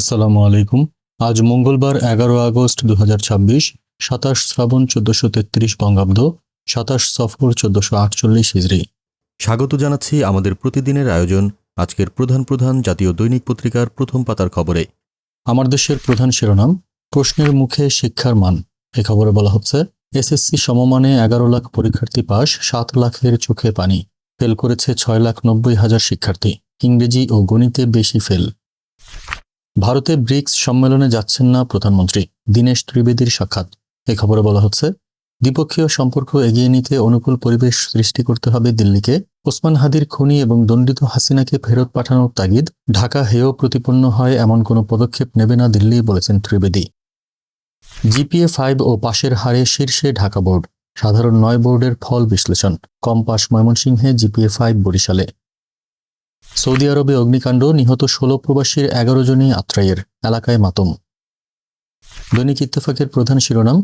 আসসালামু আলাইকুম। আজ মঙ্গলবার 11 আগস্ট 2026, 27 শ্রাবণ 1433 বঙ্গাব্দ, 27 সফর 1448 হিজরি। স্বাগত জানাচ্ছি আমাদের প্রতিদিনের আয়োজন আজকের প্রধান প্রধান জাতীয় দৈনিক পত্রিকার প্রথম পাতার খবরে। আমার দেশের প্রধান শিরোনাম, প্রশ্নের মুখে শিক্ষার মান। এ খবরে বলা হচ্ছে, এসএসসি সমমানে 11 লাখ পরীক্ষার্থী পাস, 7 লাখের চোখে পানি। ফেল করেছে 6,90,000 শিক্ষার্থী। ইংরেজি ও গণিতে বেশি ফেল। ভারতে ব্রিক্স সম্মেলনে যাচ্ছেন না প্রধানমন্ত্রী, দীনেশ ত্রিবেদীর সাক্ষাৎ। এ খবরে বলা হচ্ছে, দ্বিপক্ষীয় সম্পর্ক এগিয়ে নিতে অনুকূল পরিবেশ সৃষ্টি করতে হবে দিল্লিকে। ওসমান হাদির খুনি এবং দণ্ডিত হাসিনাকে ফেরত পাঠানোর তাগিদ। ঢাকা হেয় প্রতিপন্ন হয় এমন কোনো পদক্ষেপ নেবে না দিল্লি, বলেছেন ত্রিবেদী। জিপিএ 5 ও পাশের হারে শীর্ষে ঢাকা বোর্ড। সাধারণ 9 বোর্ডের ফল বিশ্লেষণ। কম পাস ময়মনসিংহে, জিপিএ 5 বরিশালে। সৌদি আরবে অগ্নিকাণ্ড, নিহত 16 প্রবাসীর 11 জনই আত্রাইয়ের। এলাকায় মাতম। দৈনিক ইত্তেফাকের প্রধান শিরোনাম,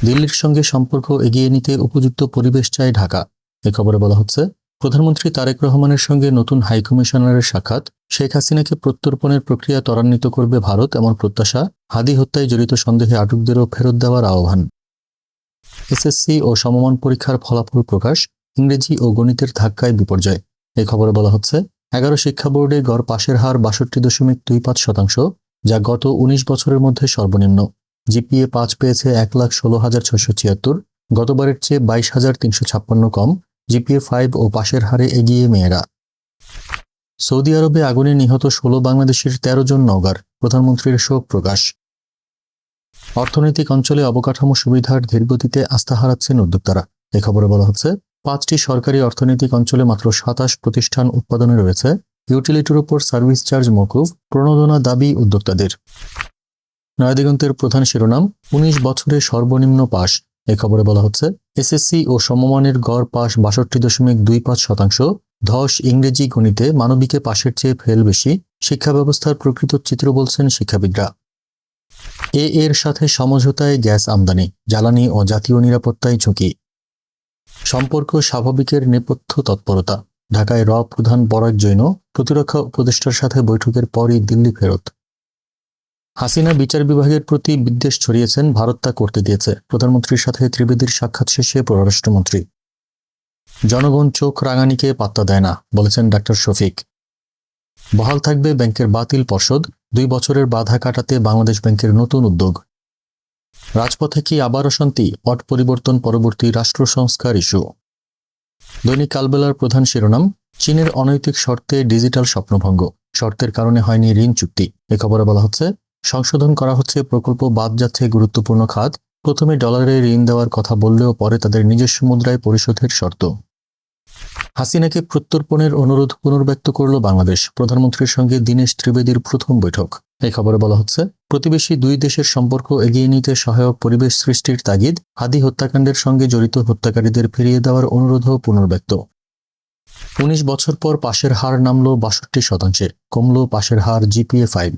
দিল্লির সঙ্গে সম্পর্ক এগিয়ে নিতে উপযুক্ত পরিবেশ চায় ঢাকা। এ খবরে বলা হচ্ছে, প্রধানমন্ত্রী তারেক রহমানের সঙ্গে নতুন হাইকমিশনারের সাক্ষাৎ। শেখ হাসিনাকে প্রত্যর্পণের প্রক্রিয়া ত্বরান্বিত করবে ভারত, এমন প্রত্যাশা। হাদি হত্যায় জড়িত সন্দেহে আটকদেরও ফেরত দেওয়ার আহ্বান। এসএসসি ও সমমান পরীক্ষার ফলাফল প্রকাশ। ইংরেজি ও গণিতের ধাক্কায় বিপর্যয়। এই খবরে বলা হচ্ছে, 11 শিক্ষা বোর্ডে গড় পাশের হার 62.25%, যা গত 19 বছরের মধ্যে সর্বনিম্ন। জিপিএ 5 পেয়েছে 1,16,676, গতবারের চেয়ে 22,356 কম। জিপিএ 5 ও পাশের হারে এগিয়ে মেয়েরা। সৌদি আরবে আগুনে নিহত 16 বাংলাদেশের 13 জন নওগাঁর। প্রধানমন্ত্রীর শোক প্রকাশ। অর্থনৈতিক অঞ্চলে অবকাঠামো সুবিধার ধীরগতিতে আস্থা হারাচ্ছেন উদ্যোক্তারা। এ খবরে বলা হচ্ছে, 5টি সরকারি অর্থনৈতিক অঞ্চলে মাত্র 27 প্রতিষ্ঠান উৎপাদনে রয়েছে। ইউটিলিটির উপর সার্ভিস চার্জ মওকুফ, প্রণোদনা দাবি উদ্যোক্তাদের। নয়াদিগন্তের প্রধান শিরোনাম, 19 বছরে সর্বনিম্ন পাস। এ খবরে বলা হচ্ছে, এসএসসি ও সমমানের গড় পাস 62.25%। ধস ইংরেজি গণিতে, মানবিকে পাশের চেয়ে ফেল বেশি। শিক্ষা ব্যবস্থার প্রকৃত চিত্র বলছেন শিক্ষাবিদরা। এর সাথে সমঝোতায় গ্যাস আমদানি, জ্বালানি ও জাতীয় নিরাপত্তায় ঝুঁকি। সম্পর্ক স্বাভাবিকের নেপথ্য তৎপরতা। ঢাকায় প্রধান পরাগ জৈন, প্রতিরক্ষা উপদেষ্টার সাথে বৈঠকের পরই দিল্লি ফেরত। হাসিনা বিচার বিভাগের প্রতি বিদ্বেষ ছড়িয়েছেন, ভারত তা করতে দিয়েছে। প্রধানমন্ত্রীর সাথে ত্রিবেদীর সাক্ষাৎ শেষে পররাষ্ট্রমন্ত্রী। জনগণ চোখ রাঙানিকে পাত্তা দেয় না, বলেছেন ডাক্তার শফিক। বহাল থাকবে ব্যাংকের বাতিল পর্ষদ। 2 বছরের বাধা কাটাতে বাংলাদেশ ব্যাংকের নতুন উদ্যোগ। রাজপথে কি আবার অশান্তি? পট পরিবর্তন পরবর্তী রাষ্ট্র সংস্কার ইস্যু। দৈনিক কালবেলার প্রধান শিরোনাম, চীনের অনৈতিক শর্তে ডিজিটাল স্বপ্নভঙ্গ। শর্তের কারণে হয়নি ঋণ চুক্তি। এ খবরে বলা হচ্ছে, সংশোধন করা হচ্ছে, প্রকল্প বাদ যাচ্ছে গুরুত্বপূর্ণ খাত। প্রথমে ডলারে ঋণ দেওয়ার কথা বললেও পরে তাদের নিজস্ব মুদ্রায় পরিশোধের শর্ত। হাসিনাকে প্রত্যর্পণের অনুরোধ পুনর্ব্যক্ত করল বাংলাদেশ। প্রধানমন্ত্রীর সঙ্গে দীনেশ ত্রিবেদীর প্রথম বৈঠক। এই খবরে বলা হচ্ছে, প্রতিবেশী 2 দেশের সম্পর্ক এগিয়ে নিতে সহায়ক পরিবেশ সৃষ্টির তাগিদ। হাদি হত্যাকাণ্ডের সঙ্গে জড়িত হত্যাকারীদের ফিরিয়ে দেওয়ার অনুরোধও পুনর্ব্যক্ত। 19 বছর পর পাশের হার নামল 62%, কমল পাশের হার জিপিএ 5।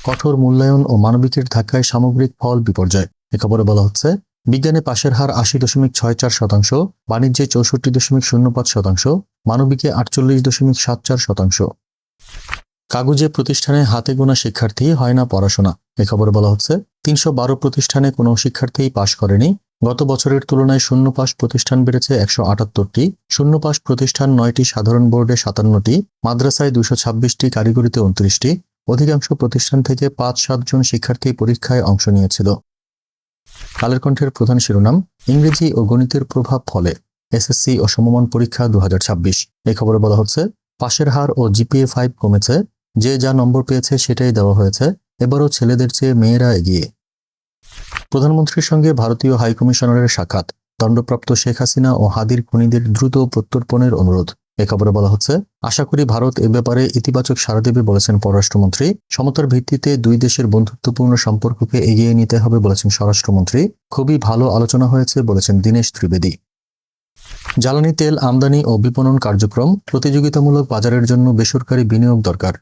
কঠোর মূল্যায়ন ও মানবিকের ধাক্কায় সামগ্রিক ফল বিপর্যয়। এ খবরে বলা হচ্ছে, বিজ্ঞানে পাশের হার 80.64%, বাণিজ্যে 64.05%, মানবিকে 48.74%। কাগজে প্রতিষ্ঠানে হাতে গোনা শিক্ষার্থী, হয় না পড়াশোনা। এ খবরে বলা হচ্ছে, 312 প্রতিষ্ঠানে কোনো শিক্ষার্থীই পাশ করেনি। গত বছরের তুলনায় শূন্য পাস প্রতিষ্ঠান বেড়েছে 178টি। শূন্য পাস প্রতিষ্ঠান 9টি, সাধারণ বোর্ডে 57টি, মাদ্রাসায় 226টি, কারিগরিতে 29টি। অধিকাংশ প্রতিষ্ঠান থেকে 5-7 জন শিক্ষার্থী পরীক্ষায় অংশ নিয়েছিল। কালের কণ্ঠের প্রধান শিরোনাম, ইংরেজি ও গণিতের প্রভাব ফলে এসএসসি ও সমমান পরীক্ষা 2026। এই খবরে বলা হচ্ছে, পাশের হার ও জিপিএ 5 কমেছে। যে যা নম্বর পেয়েছে সেটাই দেওয়া হয়েছে। এবারও ছেলেদের চেয়ে মেয়েরা এগিয়ে। প্রধানমন্ত্রীর সঙ্গে ভারতীয় হাইকমিশনারের সাক্ষাৎ। দণ্ডপ্রাপ্ত শেখ হাসিনা ও হাদির খুনিদের দ্রুত প্রত্যর্পণের অনুরোধ। এ খবরে বলা হচ্ছে, আশা করি ভারত এ ব্যাপারে ইতিবাচক সাড়া দেবে, বলেছেন পররাষ্ট্রমন্ত্রী। সমতার ভিত্তিতে 2 দেশের বন্ধুত্বপূর্ণ সম্পর্ককে এগিয়ে নিতে হবে, বলেছেন স্বরাষ্ট্রমন্ত্রী। খুবই ভালো আলোচনা হয়েছে, বলেছেন দীনেশ ত্রিবেদী। জ্বালানি তেল আমদানি ও বিপণন কার্যক্রম, প্রতিযোগিতামূলক বাজারের জন্য বেসরকারি বিনিয়োগ দরকার।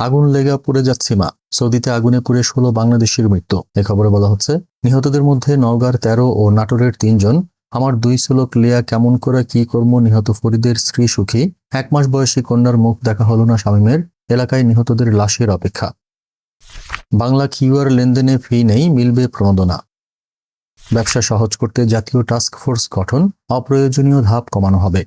আগুন লেগা পুড়ে যাচ্ছে মা। সৌদিতে আগুনে পুড়ে 16 বাংলাদেশের মৃত্যু। এ খবরে বলা হচ্ছে, নিহতদের মধ্যে নওগাঁর 13 ও নাটোরের 3 জন। আমার 2 শ্লোক লিয়া কেমন করে কি কর্ম, নিহত ফরিদের স্ত্রী সুখী। 1 মাস বয়সী কন্যার মুখ দেখা হলো না শামীমের। এলাকায় নিহতদের লাশের অপেক্ষা। বাংলা কিউআর লেনদেনে ফি নেই, মিলবে প্রণোদনা। ব্যবসা সহজ করতে জাতীয় টাস্ক ফোর্স গঠন, অপ্রয়োজনীয় ধাপ কমানো হবে।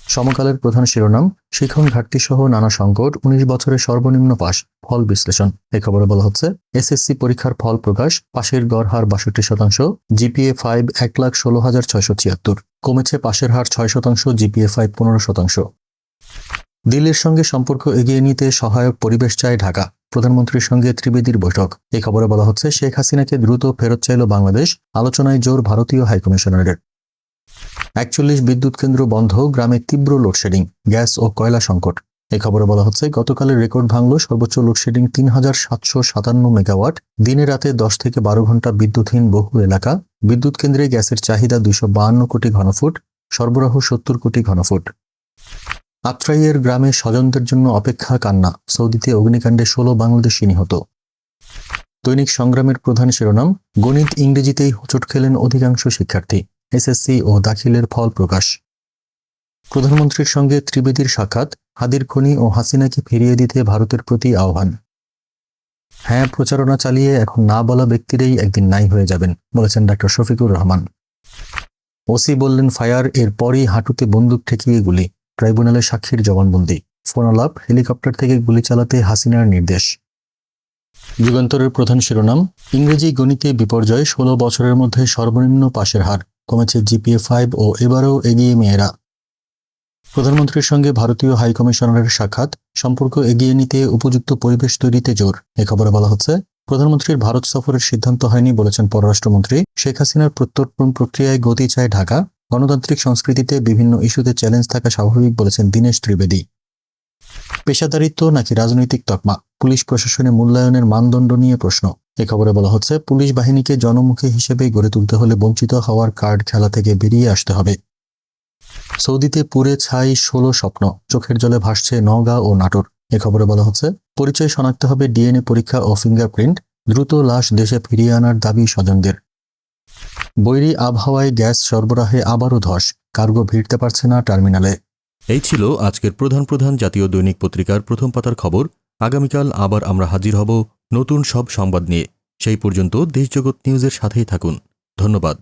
সমকালের প্রধান শিরোনাম, শিক্ষণ ঘাটতি সহ নানা সংকট, 19 বছরে সর্বনিম্ন পাস, ফল বিশ্লেষণ। এই খবরে বলা হচ্ছে, এসএসসি পরীক্ষার ফল প্রকাশ, পাশের গড় হার 62%, জিপিএ 5 1,16,676, কমেছে পাশের হার 6%, জিপিএ 5 15%। দিল্লির সঙ্গে সম্পর্ক এগিয়ে নিতে সহায়ক পরিবেশ চায় ঢাকা, প্রধানমন্ত্রীর সঙ্গে ত্রিবেদীর বৈঠক। এই খবরে বলা হচ্ছে, শেখ হাসিনাকে দ্রুত ফেরত চাইল বাংলাদেশ, আলোচনায় জোর ভারতীয় হাইকমিশনারের। 41 বিদ্যুৎ কেন্দ্র বন্ধ, গ্রামে তীব্র লোডশেডিং, গ্যাস ও কয়লা সংকট। এই খবরে বলা হচ্ছে, গতকালের রেকর্ড ভাঙল, সর্বোচ্চ লোডশেডিং 3,757 মেগাওয়াট, দিনে রাতে 10 থেকে 12 ঘন্টা বিদ্যুৎহীন বহু এলাকা। বিদ্যুৎ কেন্দ্রে গ্যাসের চাহিদা 252 কোটি ঘনফুট, সরবরাহ 70 কোটি ঘনফুট। আত্রাইয়ের গ্রামে স্বজনদের জন্য অপেক্ষা, কান্না, সৌদিতে অগ্নিকাণ্ডে 16 বাংলাদেশি নিহত। দৈনিক সংগ্রামের প্রধান শিরোনাম, গণিত ইংরেজিতেই হোঁচট খেলেন অধিকাংশ শিক্ষার্থী, এসএসসি ও দাখিলের ফল প্রকাশ। প্রধানমন্ত্রীর সঙ্গে ত্রিবেদীর সাক্ষাৎ, হাদির খনি ও হাসিনাকে ফিরিয়ে দিতে ভারতের প্রতি আহ্বান। হ্যাঁ, প্রচারণা চালিয়ে এখন না বলা ব্যক্তিরাই একদিন নাই হয়ে যাবেন, বলেছেন ডা. শফিকুর রহমান। ওসি বললেন ফায়ার, এর পরই হাঁটুতে বন্দুক ঠেকিয়ে গুলি, ট্রাইব্যুনালে সাক্ষীর জবানবন্দি। ফোনালাপ, হেলিকপ্টার থেকে গুলি চালাতে হাসিনার নির্দেশ। যুগান্তরের প্রধান শিরোনাম, ইংরেজি গণিতে বিপর্যয়, 16 বছরের মধ্যে সর্বনিম্ন পাশের হার, কমেছে জিপিএ 5 ও এবারও এগিয়ে মেয়েরা। প্রধানমন্ত্রীর সঙ্গে ভারতীয় হাইকমিশনারের সাক্ষাৎ, সম্পর্ক এগিয়ে নিতে উপযুক্ত পরিবেশ তৈরিতে জোর। এ খবরে বলা হচ্ছে, প্রধানমন্ত্রীর ভারত সফরের সিদ্ধান্ত হয়নি, বলেছেন পররাষ্ট্রমন্ত্রী। শেখ হাসিনার প্রত্যর্পণ প্রক্রিয়ায় গতি চায় ঢাকা, গণতান্ত্রিক সংস্কৃতিতে বিভিন্ন ইস্যুতে চ্যালেঞ্জ থাকা স্বাভাবিক, বলেছেন দীনেশ ত্রিবেদী। পেশাদারিত্ব নাকি রাজনৈতিক তকমা, পুলিশ প্রশাসনে মূল্যায়নের মানদণ্ড নিয়ে প্রশ্ন। এ খবরে বলা হচ্ছে, পুলিশ বাহিনীকে জনমুখী হিসেবে গড়ে তুলতে হলে বঞ্চিত হওয়ার কার্ড খেলা থেকে বেরিয়ে আসতে হবে। সৌদিতে পুড়ে ছাই 16 স্বপ্ন, চোখের জলে ভাসছে নওগাঁ ও নাটোর। এ খবরে বলা হচ্ছে, পরিচয় শনাক্ত হবে ডিএনএ পরীক্ষা ও ফিঙ্গারপ্রিন্ট, দ্রুত লাশ দেশে ফিরিয়ে আনার দাবি স্বজনদের। বৈরী আবহাওয়ায় গ্যাস সরবরাহে আবারও ধস, কার্গো ভিড়তে পারছে না টার্মিনালে। এই ছিল আজকের প্রধান প্রধান জাতীয় দৈনিক পত্রিকার প্রথম পাতার খবর। আগামীকাল আবার আমরা হাজির হব নতুন সব সংবাদ নিয়ে। সেই পর্যন্ত দেশজগৎ নিউজের সাথেই থাকুন। ধন্যবাদ।